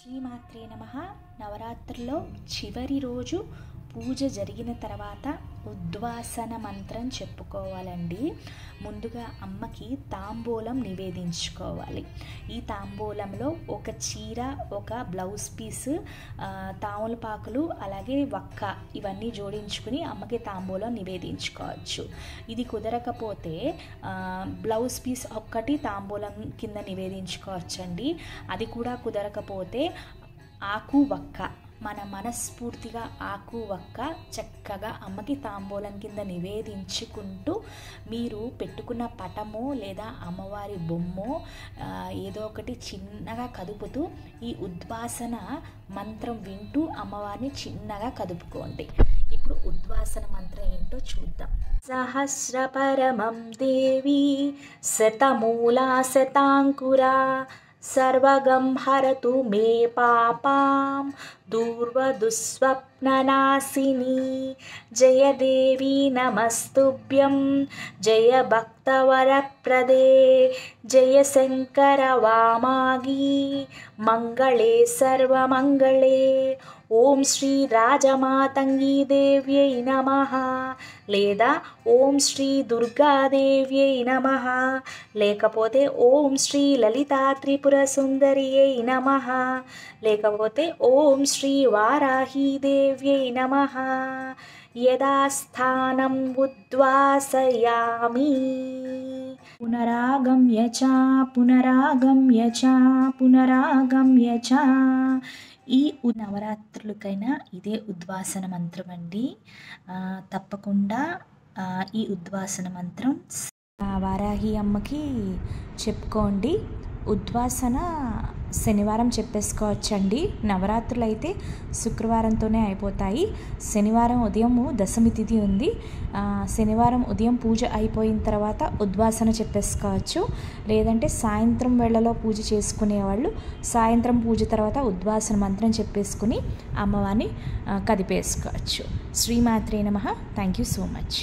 శ్రీమాత్రే నమః. నవరాత్రుల్లో చివరి రోజు పూజ జరిగిన తర్వాత ఉద్వాసన మంత్రం చెప్పుకోవాలండి. ముందుగా అమ్మకి తాంబూలం నివేదించుకోవాలి. ఈ తాంబూలంలో ఒక చీర, ఒక బ్లౌజ్ పీస్, తామలపాకులు, అలాగే వక్క ఇవన్నీ జోడించుకుని అమ్మకి తాంబూలం నివేదించుకోవచ్చు. ఇది కుదరకపోతే బ్లౌజ్ పీస్ ఒక్కటి తాంబూలం కింద నివేదించుకోవచ్చండి. అది కూడా కుదరకపోతే ఆకు వక్క, మన మనస్ఫూర్తిగా ఆకు వక్క చక్కగా అమ్మకి తాంబూలం కింద నివేదించుకుంటూ మీరు పెట్టుకున్న పటమో లేదా అమ్మవారి బొమ్మో ఏదో ఒకటి చిన్నగా కదుపుతూ ఈ ఉద్వాసన మంత్రం వింటూ అమ్మవారిని చిన్నగా కదుపుకోండి. ఇప్పుడు ఉద్వాసన మంత్రం ఏంటో చూద్దాం. సహస్ర పరమం దేవి శతమూలా శతాంకురా సర్వగం హరతు మే పాపాం దూర్వదుస్వప్ననాశిని జయ దేవి నమస్తుభ్యం జయ భక్తవరప్రదే జయ శంకర వామాగి మంగళే సర్వమంగళే. ఓం శ్రీ రాజమాతంగి దేవ్యై నమః లేదా ఓం శ్రీ దుర్గాదేవ్యై నమః లేకపోతే ఓం శ్రీ లలితా త్రిపుర సుందరియై నమః లేకపోతే ఓం శ్రీ వారాహీదేవ్యై నమః. యదాస్థానం ఉద్వాసయామి పునరాగమ్య చ పునరాగమ్య చ పునరాగమ్య చ. ఈ నవరాత్రులకైనా ఇదే ఉద్వాసన మంత్రం అండి. తప్పకుండా ఈ ఉద్వాసన మంత్రం వారాహి అమ్మకి చెప్పుకోండి. ఉద్వాసన శనివారం చెప్పేసుకోవచ్చండి. నవరాత్రులు అయితే శుక్రవారంతోనే అయిపోతాయి. శనివారం ఉదయము దశమి తిథి ఉంది. శనివారం ఉదయం పూజ అయిపోయిన తర్వాత ఉద్వాసన చెప్పేసుకోవచ్చు. లేదంటే సాయంత్రం వేళలో పూజ చేసుకునేవాళ్ళు సాయంత్రం పూజ తర్వాత ఉద్వాసన మంత్రం చెప్పేసుకుని అమ్మవారిని కదిపేసుకోవచ్చు. శ్రీమాత్రే నమః. Thank you so much.